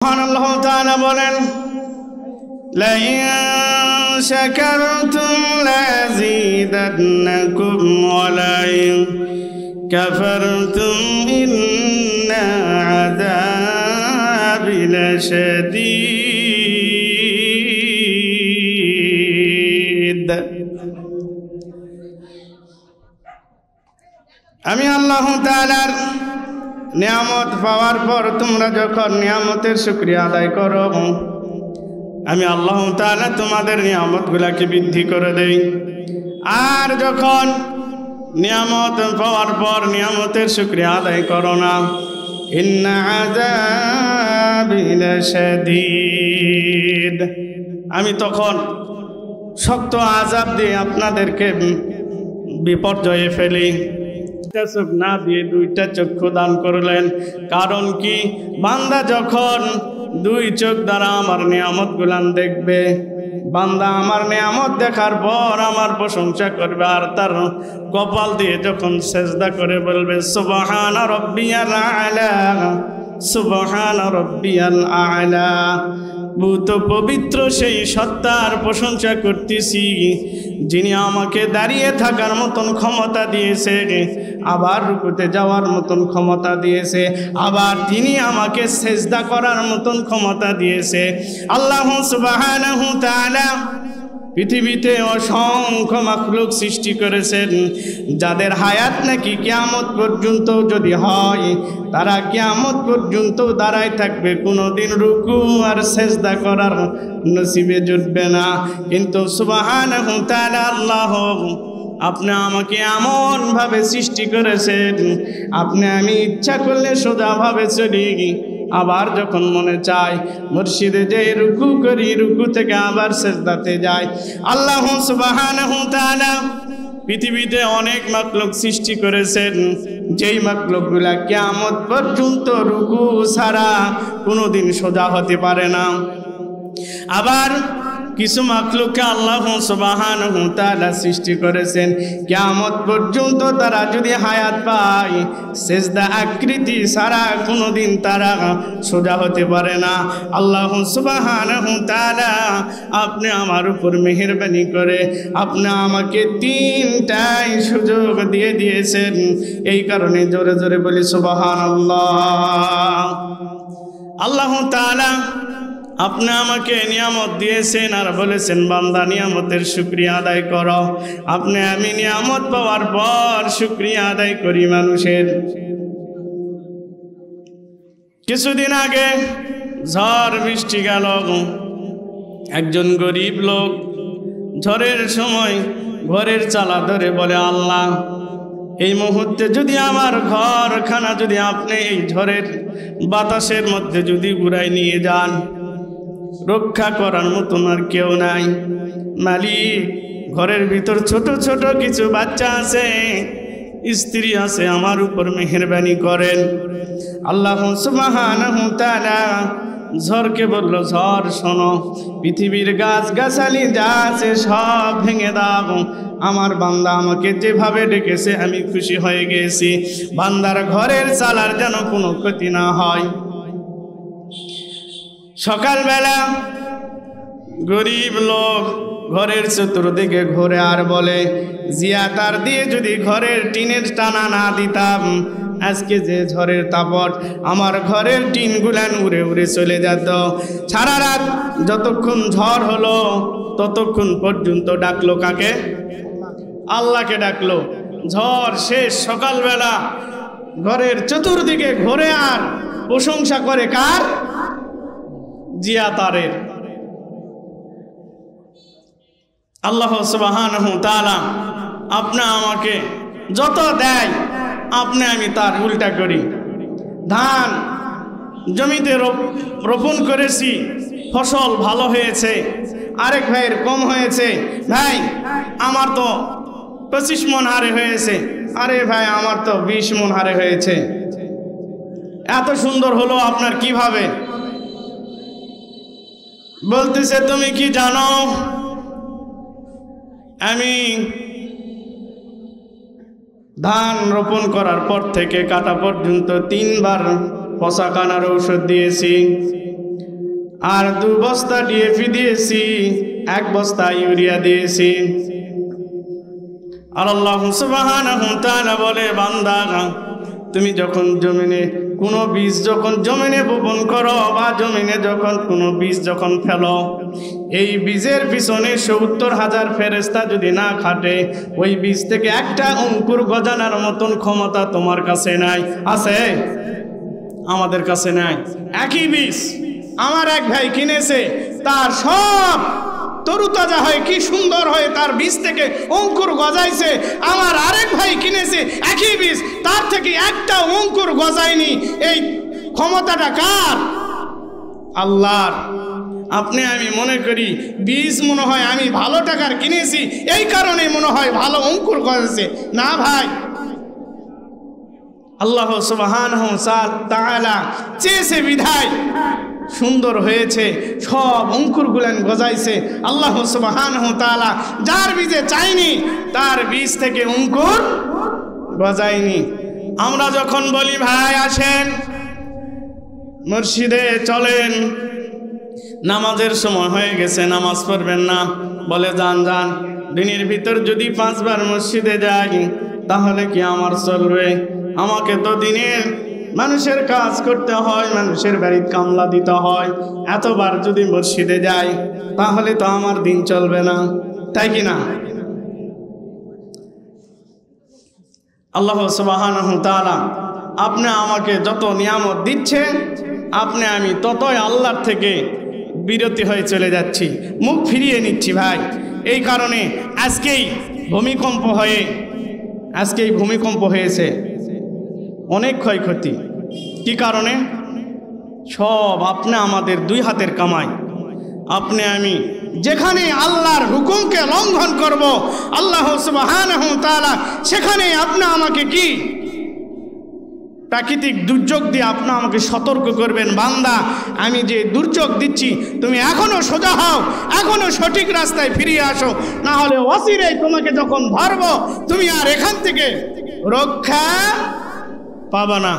মহান আল্লাহ তাআলা বলেন, লাইন শাকারতুম লাযীদান্নাকুম ওয়া লাইন কাফারতুম ইন্না আযাবি লাশাদীদ। আমি আল্লাহ তাআলার নিয়ামত পাওয়ার পর তোমরা যখন নিয়ামতের শুকরিয়া আদায় করো, আমি আল্লাহ তাআলা তোমাদের নিয়ামতগুলোকে বৃদ্ধি করে দেই। আর যখন নিয়ামত পাওয়ার পর নিয়ামতের শুকরিয়া আদায় করো না, ইন্না আযাবি লাশাদীদ, আমি তখন শক্ত আযাব দিয়ে আপনাদেরকে বিপর্যয়ে ফেলি। চোখ না দিয়ে দুইটা চক্ষু দান করলেন। কারণ কি? বান্দা যখন দুই চোখ দ্বারা আমার নিয়ামত গুলান দেখবে, বান্দা আমার নিয়ামত দেখার পর আমার প্রশংসা করবে, আর তার কপাল দিয়ে যখন সেজদা করে বলবে সুবহানা রাব্বিয়াল আ'লা, সুবহানা রাব্বিয়াল আ'লা, বহুত পবিত্র সেই সত্তার প্রশংসা করতেছি যিনি আমাকে দাঁড়িয়ে থাকার মতন ক্ষমতা দিয়েছে, আবার রুকুতে যাওয়ার মতন ক্ষমতা দিয়েছে, আবার তিনি আমাকে সেজদা করার মতন ক্ষমতা দিয়েছে। আল্লাহ সুবহানাহু তাআলা পৃথিবীতে অসংখ্য মাখলুক সৃষ্টি করেছেন, যাদের হায়াত নাকি কিয়ামত পর্যন্ত যদি হয়, তারা কিয়ামত পর্যন্ত দাঁড়ায় থাকবে, কোনোদিন রুকু আর সেজদা করার নসিবে জুটবে না। কিন্তু সুবহানাহু তাআলা আল্লাহ, আপনি আমাকে এমনভাবে সৃষ্টি করেছেন, আপনি আমি ইচ্ছা করলে সোজাভাবে চলি, আবার যখন মনে চায় মসজিদে যে রুকু করি, রুকু থেকে আবার সেজদাতে যাই। আল্লাহ সুবহানাহু তাআলা পৃথিবীতে অনেক মাখলুক সৃষ্টি করেছেন, যেই মাখলুকগুলা কিয়ামত পর্যন্ত রুকু ছাড়া কোনোদিন সোজা হতে পারে না। আবার কিছু মাখলুককে আল্লাহ সুবহানাহু তাআলা সৃষ্টি করেছেন, কিয়ামত পর্যন্ত তারা যদি হায়াত পায়, সেজদা আকৃতি ছাড়া কোনোদিন তারা সোজা হতে পারে না। আল্লাহ সুবহানাহু তাআলা আপনি আমার উপর মেহেরবানি করে আপনি আমাকে তিনটাই সুযোগ দিয়ে দিয়েছেন। এই কারণে জোরে জোরে বলি সুবহানাল্লাহ। আল্লাহ তাআলা আপনি আমাকে নিয়ামত দিয়েছেন আর বলেছেন বান্দা নিয়ামতের শুকরিয়া আদায় করো। আপনি আমি নিয়ামত পাওয়ার পর শুকরিয়া আদায় করি মানুষের। কিছুদিন আগে ঝড় বৃষ্টি গেল, একজন গরিব লোক ঝড়ের সময় ঘরের চালা ধরে বলে, আল্লাহ এই মুহূর্তে যদি আমার ঘরখানা যদি আপনি এই ঝড়ের বাতাসের মধ্যে যদি উড়াই নিয়ে যান, রক্ষা করার মতন আর কেউ নাই। মালিক, ঘরের ভিতর ছোট ছোট কিছু বাচ্চা আছে, স্ত্রী আছে, আমার উপর মেহেরবানি করেন। আল্লাহ সুবহানাহু তাআলা ঝড়কে বলল, ঝড় শোনো, পৃথিবীর গাছ গাছালি যা আছে সব ভেঙে দাও। আমার বান্দা আমাকে যেভাবে ডেকেছে আমি খুশি হয়ে গেছি, বান্দার ঘরের চালার যেন কোনো ক্ষতি না হয়। সকালবেলা গরিব লোক ঘরের চতুর্দিকে ঘুরে আর বলে, জিয়াতার দিয়ে যদি ঘরের টিনের টানা না দিতাম, আজকে যে ঝড়ের তাপট আমার ঘরের টিনগুলান উড়ে উড়ে চলে যেত। সারা রাত যতক্ষণ ঝড় হলো ততক্ষণ পর্যন্ত ডাকলো কাকে? আল্লাহকে ডাকলো। ঝড় শেষ, সকালবেলা ঘরের চতুর্দিকে ঘুরে আর প্রশংসা করে কার? জিয়াতারের। আল্লাহ সুবহানাহু তাআলা আপনি আমাকে যত দেয় আপনি আমি তার উল্টা করি। ধান জমিতে রোপণ করেছি, ফসল ভালো হয়েছে, আরেক ভাইয়ের কম হয়েছে, ভাই আমার তো 25 মণ হারে হয়েছে, আরে ভাই আমার তো 20 মণ হারে হয়েছে। এত সুন্দর হলো আপনার কিভাবে? বলতেছে, তুমি কি জানো আমি ধান রোপণ করার পর থেকে কাটা পর্যন্ত 3 বার পচা কানার ঔষধ দিয়েছি। আর 2 বস্তা ডিএপি দিয়েছি, 1 বস্তা ইউরিয়া দিয়েছি। আর আল্লাহ সুবহানাহু ওয়া তাআলা বলে, বান্দা তুমি যখন জমিনে কোনো বীজ যখন জমিনে বপন করো বা জমিনে যখন কোনো বীজ যখন ফেলো, এই বীজের পিছনে 70,000 ফেরেশতা যদি না খাটে, ওই বীজ থেকে একটা অঙ্কুর গজানোর মতন ক্ষমতা তোমার কাছে নাই। আছে? আমাদের কাছে নাই। একই বীজ আমার এক ভাই কিনেছে, তার সব তরুতাজা হয়ে কি সুন্দর হয়ে তার বীজ থেকে অঙ্কুর গজাইছে। আমার আরেক ভাই কিনেছে একই বীজ, তার থেকে একটা অঙ্কুর গজায়নি। এই ক্ষমতাটা কার? আল্লাহর। আপনি আমি মনে করি বীজ মনে হয় আমি ভালো টাকার কিনেছি, এই কারণে মনে হয় ভালো অঙ্কুর গজাইছে। না ভাই, আল্লাহ সুবহানাহু ওয়া তাআলা চেয়েছে বিধায় সুন্দর হয়েছে, সব অঙ্কুরগুলান গজাইছে। আল্লাহ সুবহানাহু ওয়া তাআলা যার বীজে চাইনি তার বীজ থেকে অঙ্কুর গজায়নি। আমরা যখন বলি ভাই আসেন মসজিদে চলেন, নামাজের সময় হয়ে গেছে, নামাজ পড়বেন না, বলে যান যান। দিনের ভিতর যদি 5 বার মসজিদে যাই তাহলে কি আমার চলবে? আমাকে তো দিনের মানুষের কাজ করতে হয়, মানুষের বাড়িতে কামলা দিতে হয়। এতবার যদি মসজিদে যাই তাহলে তো আমার দিন চলবে না, তাই কি না? আল্লাহ সুবহানাহু ওয়া তাআলা আপনি আমাকে যত নিয়ামত দিচ্ছে, আপনি আমি ততই আল্লাহর থেকে বিরতি হয়ে চলে যাচ্ছি, মুখ ফিরিয়ে নিচ্ছি ভাই। এই কারণে আজকেই ভূমিকম্প হয়েছে, অনেক ক্ষয়ক্ষতি। কি কারণে? সব আপনি আমাদের 2 হাতের কামাই। আপনি আমি যেখানে আল্লাহর হুকুমকে লঙ্ঘন করব, আল্লাহ সুবহানাহু ওয়া তাআলা সেখানে আপনি আমাকে কি প্রাকৃতিক দুর্যোগ দিয়ে আপনি আমাকে সতর্ক করবেন, বান্দা আমি যে দুর্যোগ দিচ্ছি তুমি এখনো সোজা হও, এখনো সঠিক রাস্তায় ফিরিয়ে আসো, না হলে অচিরেই তোমাকে যখন ধরবো তুমি আর এখান থেকে রক্ষা পাবা না।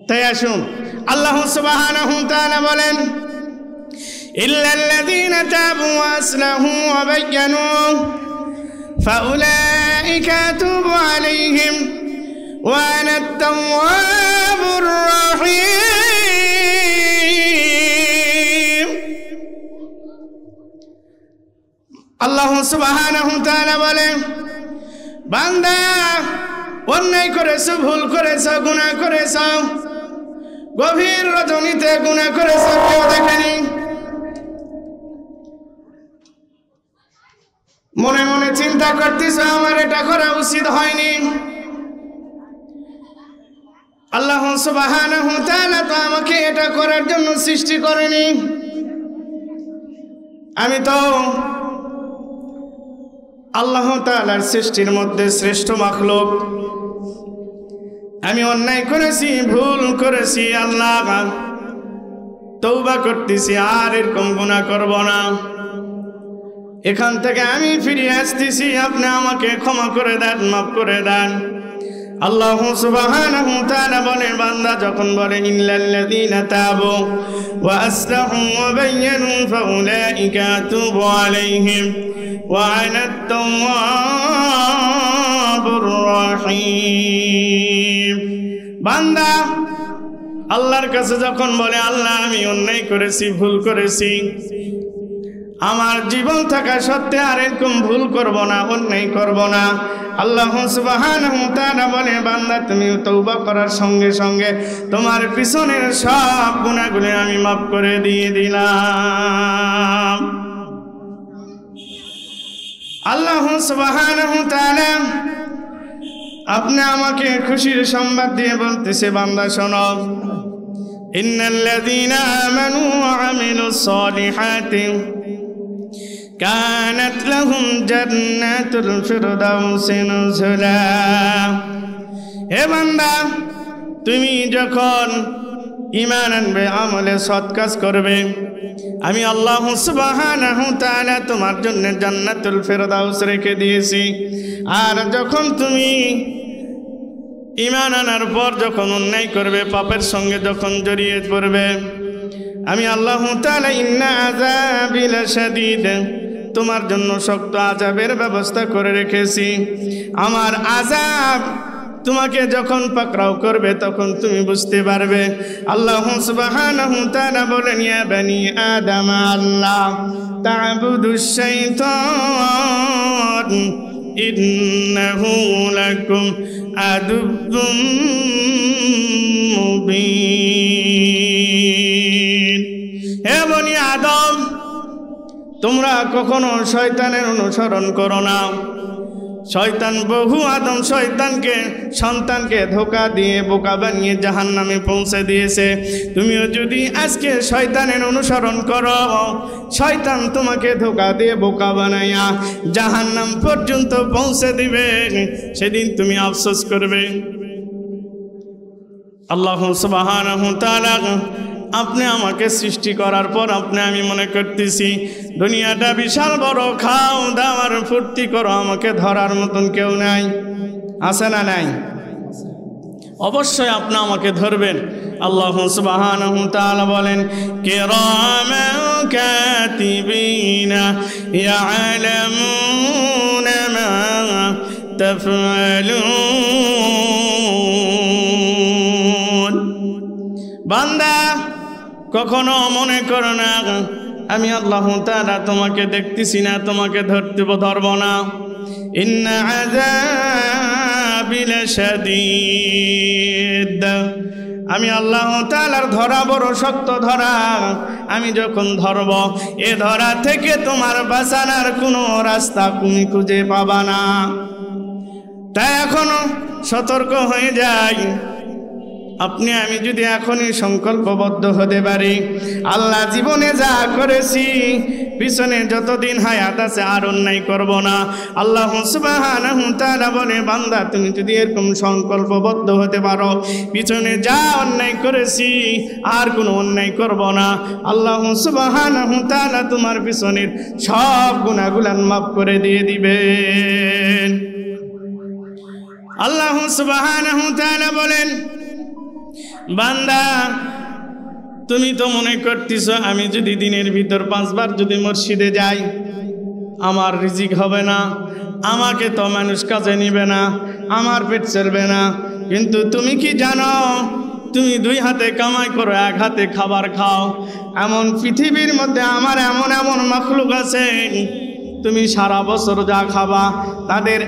তাই আসুন, আল্লাহ সুবহানাহু ওয়া তাআলা বলেন, ইল্লাল্লাযীনা তাবু ওয়া আসলাহু ওয়া বায়্যানু ফাউলাইকা আতুবু আলাইহিম ওয়া আনা আত-তাওয়াবুর রাহিম। আল্লাহ সুবহানাহু ওয়া তাআলা বলেন, বান্দা অন্যায় করেছো, ভুল করেছো, গুনাহ করেছো, গভীর রজনীতে গুনাহ করেছো, কেউ দেখেনি, মনে মনে চিন্তা করতেছো আমার এটা করা উচিত হয়নি। আল্লাহ সুবহানাহু ওয়া তাআলা তো আমাকে এটা করার জন্য সৃষ্টি করেনি, আমি তো আল্লাহ তাআলার সৃষ্টির মধ্যে শ্রেষ্ঠ মাখলুক। আমি অন্যায় করেছি, ভুল করেছি, আল্লাহ তওবা করতেছি, আর এরকম গুনাহ করব না। এখান থেকে আমি ফিরে আসতেছি, আপনি আমাকে ক্ষমা করে দেন, মাফ করে দেন। আল্লাহ সুবহানাহু ওয়া তাআলা বলে, বান্দা যখন বলে ইল্লাল্লাযীনা তাবু ওয়া আসলাহু ওয়া বায়্যানু ফাউলাইকা আতুবু আলাইহিম ওয়া আনা আত-তাওয়াবুর রাহিম। বান্দা আল্লাহর কাছে যখন বলে আল্লাহ আমি অন্যায় করেছি, ভুল করেছি, আমার জীবন থাকা সত্ত্বে আর এরকম ভুল করব না, অন্যায় করব না, আল্লাহ সুবহানাহু ওয়া তাআলা বলে, বান্দা তুমি তওবা করার সঙ্গে সঙ্গে তোমার পিছনের সব গুনাহগুলো আমি মাফ করে দিয়ে দিলাম। আল্লাহ সুবহানাহু ওয়া তাআলা আপনি আমাকে খুশির সংবাদ দিয়ে বলতেছে, বান্দা শোনো, ইন্নাল্লাযীনা আমানু ওয়া আমিলুস সালিহাতি কানাত লাহুম জান্নাতুল ফিরদাউসি নুজুলা। হে বান্দা, তুমি যখন ঈমান আনবে, আমলে সৎ কাজ করবে, আমি আল্লাহ সুবহানাহু ওয়া তাআলা তোমার জন্য জান্নাতুল ফিরদাউস রেখে দিয়েছি। আর যখন তুমি ঈমান আনার পর যখন অন্যায় করবে, পাপের সঙ্গে যখন জড়িয়ে পড়বে, আমি আল্লাহ তাআলা ইন্না আযাবি লাশাদীদ, তোমার জন্য শক্ত আযাবের ব্যবস্থা করে রেখেছি। আমার আযাব তোমাকে যখন পাকড়াও করবে তখন তুমি বুঝতে পারবে। আল্লাহ সুবহানাহু তাআলা বলেন, ইয়া বনি আদম আল্লাহ তা'বুদুশ শাইতান ইন্নাহু লাকুম আদুব্বুম মুবিন। হে বনি আদম, তোমরা কখনো শয়তানের অনুসরণ করো না। শয়তান বহু আদম শয়তানকে সন্তানকে ধোঁকা দিয়ে বোকা বানিয়ে জাহান্নামে পৌঁছে দিয়েছে। তুমিও যদি আজকে শয়তানের অনুসরণ করো, শয়তান তোমাকে ধোঁকা দিয়ে বোকা বানাইয়া জাহান্নাম পর্যন্ত পৌঁছে দিবে, সেদিন তুমি আফসোস করবে। আল্লাহ সুবহানাহু তাআলা আপনি আমাকে সৃষ্টি করার পর আমি মনে করতেছি দুনিয়াটা বিশাল বড়, খাও দাও আর ফুর্তি করো, আমাকে ধরার মতন কেউ নাই। আছে না নাই? অবশ্যই আপনি আমাকে ধরবেন। আল্লাহ সুবহানাহু তাআলা বলেন, কিরামান কাতিবিনা ইয়ালামুনা মা তাফআলুন। বান্দা, কখনো মনে করো না আমি আল্লাহ তাআলা তোমাকে দেখতেছি না, তোমাকে ধরব না। ইন্না আযাবি লাশাদীদ, আমি আল্লাহ তাআলার ধরা বড় শক্ত ধরা। আমি যখন ধরব, এ ধরা থেকে তোমার বাঁচানোর কোনো রাস্তা তুমি খুঁজে পাবা না। তাই এখনো সতর্ক হয়ে যাই। আপনি আমি যদি এখনই সংকল্পবদ্ধ হতে পারি, আল্লাহ জীবনে যা করেছি, পিছনে যতদিন হায়াত আছে আর অন্যায় করব না। আল্লাহ সুবহানাহু তাআলা বলে, বান্দা তুমি যদি এরকম সংকল্পবদ্ধ হতে পারো, পিছনে যা অন্যায় করেছি আর কোনো অন্যায় করব না, আল্লাহ সুবহানাহু তাআলা তোমার পিছনের সব গুনাহগুলো মাফ করে দিয়ে দিবেন। আল্লাহ সুবহানাহু তাআলা বলেন, বান্দা তুমি তো মনে করতেছ আমি যদি দিনের ভিতর 5 বার যদি মসজিদে যাই আমার রিজিক হবে না, আমাকে তো মানুষ কাজে নিবে না, আমার পেট চলবে না। কিন্তু তুমি কি জানো, তুমি 2 হাতে কামাই করো, 1 হাতে খাবার খাও। এমন পৃথিবীর মধ্যে আমার এমন এমন মাখলুক আছে, তুমি সারা বছর যা খাবা তাদের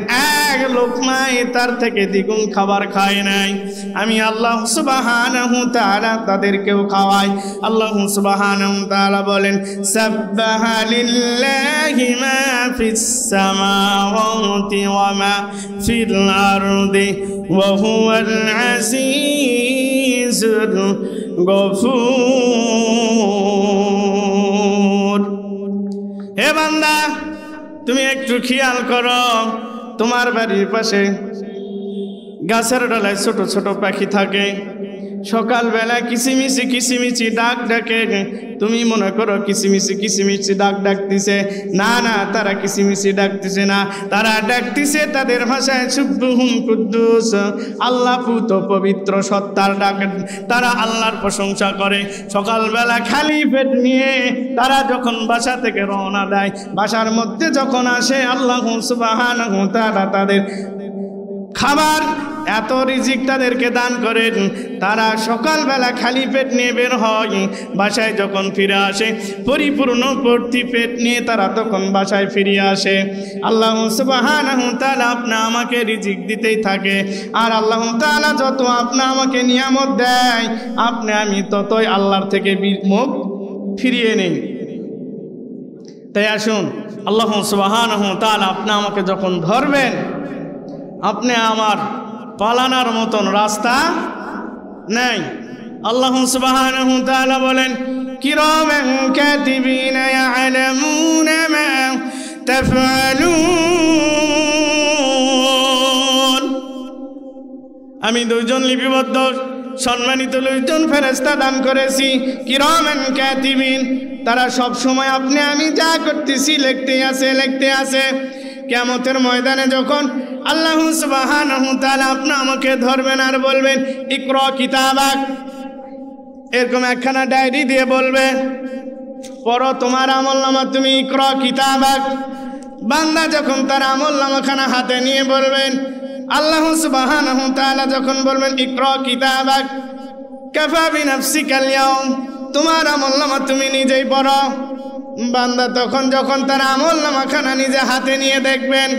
1 লোকমায় তার থেকে দ্বিগুণ খাবার খায় নাই। আমি আল্লাহ সুবহানাহু তাআলা তাদেরকেও খাওয়াই। আল্লাহ সুবহানাহু তাআলা বলেন, সাব্বাহা লিল্লাহি মা ফিস সামাওয়াতি ওয়া মা ফিল আরদি ওয়া হুয়াল আজিজুল গফুর। হে বান্দা, তুমি একটু খেয়াল করো, তোমার বাড়ির পাশে গাছের ডালায় ছোট ছোট পাখি থাকে, সকালবেলা কিচিমিচি কিচিমিচি ডাক ডাকে। তুমি মনে করো কিচিমিচি কিচিমিচি ডাক ডাকতেছে। না না, তারা কিচিমিচি ডাকতেছে না, তারা ডাকতেছে তাদের ভাষায় সুবহুন কুদ্দুস, আল্লাহ পুত পবিত্র সত্তার ডাক। তারা আল্লাহর প্রশংসা করে। সকালবেলা খালি পেট নিয়ে তারা যখন বাসা থেকে রওনা দেয়, বাসার মধ্যে যখন আসে, আল্লাহ সুবহানাহু তাআলা তাদের খাবার এত রিজিক তাদেরকে দান করেন। তারা সকালবেলা খালি পেট নিয়ে বের হয়, বাসায় যখন ফিরে আসে পরিপূর্ণ ভর্তি পেট নিয়ে তারা তখন বাসায় ফিরে আসে। আল্লাহ সুবহানাহু তাআলা আপনি আমাকে রিজিক দিতেই থাকে। আর আল্লাহ তাআলা যত আপনি আমাকে নিয়ামত দেয়, আপনি আমি ততই আল্লাহর থেকে মুখ ফিরিয়ে নেই। তাই আসুন, আল্লাহ সুবহানাহু তাআলা আপনি আমাকে যখন ধরবেন, আপনি আমার পালানোর মতন রাস্তা নেই। আল্লাহ সুবহানাহু তাআলা বলেন, কিরামান কাতিবিনা ইয়ালামুনা মা তাফআলুন। আমি 2 জন লিপিবদ্ধ সম্মানিত 2 জন ফেরেশতা দান করেছি, কিরামান কাতিবিন। তারা সব সময় আপনি আমি যা করতেছি লিখতে আছে। কিয়ামতের ময়দানে যখন আল্লাহ সুবহানাহু তাআলা আপনি আমাকে ধরবেন আর বলবেন, ইকরা কিতাবাক, এরকম একখানা ডায়েরি দিয়ে বলবে, পড়ো তোমার আমলনামা, তুমি ইকরা কিতাবাক। বান্দা যখন তার আমলনামাখানা হাতে নিয়ে বলবেন, আল্লাহ সুবহানাহু ওয়া তাআলা যখন বলবেন ইকরা কিতাবাক কাফা বিনাফসিকাল ইয়াউম, তোমার আমলনামা তুমি নিজেই পড়ো। বান্দা তখন যখন তার আমলনামাখানা নিজে হাতে নিয়ে দেখবেন,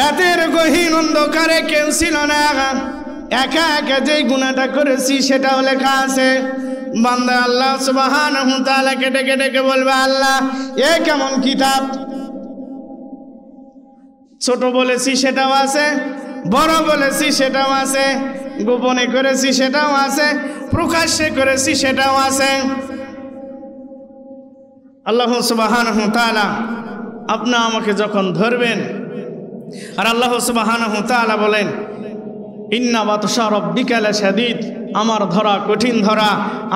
রাতের গহীন অন্ধকারে কেউ ছিল না, একা একা যেই গুনাহটা করেছি সেটাও লেখা আছে। বান্দা আল্লাহ সুবহানাহু ওয়া তাআলাকে ডেকে ডেকে বলবে, আল্লাহ এ কেমন কিতাব, ছোট বলেছি সেটাও আছে, বড় বলেছি সেটাও আছে, গোপনে করেছি সেটাও আছে, প্রকাশ্যে করেছি সেটাও আছে। আল্লাহ সুবহানাহু ওয়া তাআলা আপনি আমাকে যখন ধরবেন, আর আল্লাহ সুবহানাহু ওয়া তাআলা বলেন ইন্না বাতশা রাব্বিকা লাশাদীদ, আমার ধরা কঠিন ধরা,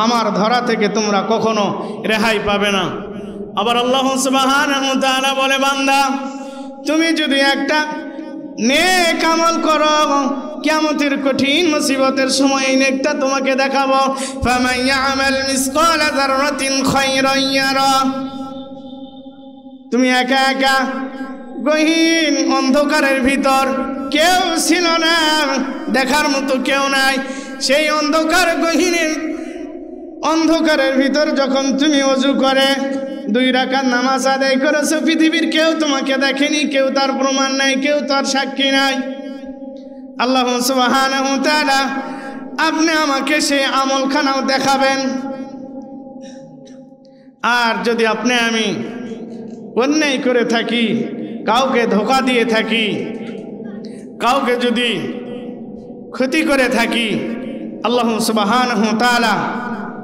আমার ধরা থেকে তোমরা কখনো রেহাই পাবে না। আবার আল্লাহ সুবহানাহু ওয়া তাআলা বলে, বান্দা তুমি যদি একটা নেক আমল করো, কিয়ামতের কঠিন মুসিবতের সময় এই নেকটা তোমাকে দেখাবো। ফামান ইয়ামাল মিসকালা যাররাতিন খায়রান ইয়ারা, তুমি একা একা গহীন অন্ধকারের ভিতর, কেউ ছিল না, দেখার মতো কেউ নাই, সেই অন্ধকারের ভিতর যখন তুমি ওযু করে 2 রাকাত নামাজ আদায় করেছো, পৃথিবীর কেউ তোমাকে দেখেনি, কেউ তার প্রমাণ নাই, কেউ তার সাক্ষী নাই। আল্লাহ সুবহানাহু ওয়া তাআলা আপনি আমাকে সেই আমলখানাও দেখাবেন। আর যদি আপনি আমি অন্যায় করে থাকি, কাউকে ধোঁকা দিয়ে থাকি, কাউকে যদি ক্ষতি করে থাকি, আল্লাহ সুবহানাহু ওয়া তাআলা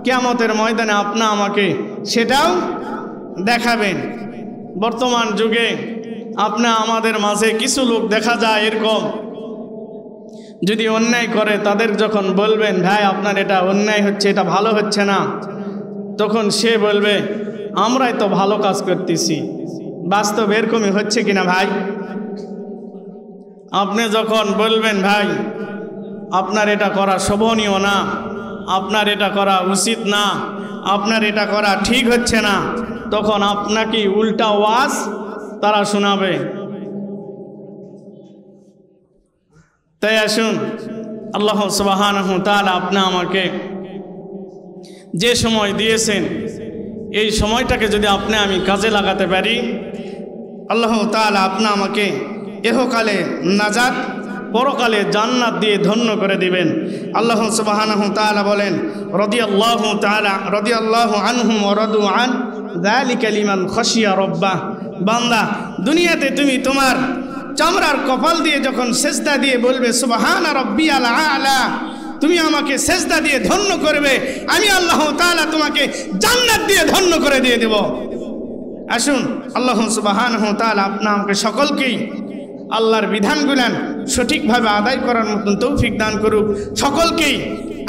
কিয়ামতের ময়দানে আপনি আমাকে সেটাও দেখাবেন। বর্তমান যুগে আপনি আমাদের মাঝে কিছু লোক দেখা যায় এরকম, যদি অন্যায় করে তাদের যখন বলবেন ভাই আপনার এটা অন্যায় হচ্ছে, এটা ভালো হচ্ছে না, তখন সে বলবে আমরাই তো ভালো কাজ করতেছি। বাস্তব এরকমই হচ্ছে কিনা ভাই? আপনি যখন বলবেন ভাই আপনার এটা করা শোভনীয় না, আপনার এটা করা উচিত না, আপনার এটা করা ঠিক হচ্ছে না, তখন আপনাকে উল্টা ওয়াজ তারা শোনাবে। তাই আসুন আল্লাহ সুবহানাহু ওয়া তাআলা আপনি আমাকে যে সময় দিয়েছেন, এই সময়টাকে যদি আপনি আমি কাজে লাগাতে পারি, আল্লাহ তাআলা আপনি আমাকে ইহকালে নাজাত, পরকালে জান্নাত দিয়ে ধন্য করে দিবেন। আল্লাহ সুবহানাহু ওয়া তাআলা বলেন রাদিয়াল্লাহু আনহুম ওয়া রাদু আন যালিকা লিমান খাশিয়া রাব্বাহ। বান্দা দুনিয়াতে তুমি তোমার চামড়ার কপাল দিয়ে যখন সেজদা দিয়ে বলবে সুবহানা রাব্বিয়াল আ'লা, তুমি আমাকে সেজদা দিয়ে ধন্য করবে, আমি আল্লাহ তাআলা তোমাকে জান্নাত দিয়ে ধন্য করে দিয়ে দেব। আসুন আল্লাহ সুবহানাহু ওয়া তাআলা আপনা আমাকে সকলকেই আল্লাহর বিধানগুলান সঠিকভাবে আদায় করার মতন তৌফিক দান করুক। সকলকেই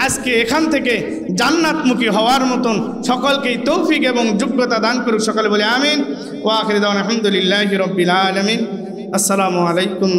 আজকে এখান থেকে জান্নাতমুখী হওয়ার মতন সকলকেই তৌফিক এবং যোগ্যতা দান করুক। সকলে বলে আমিন। ওয়া আখিরু দাওয়ানা আলহামদুলিল্লাহি রাব্বিল আলামিন। আসসালামু আলাইকুম।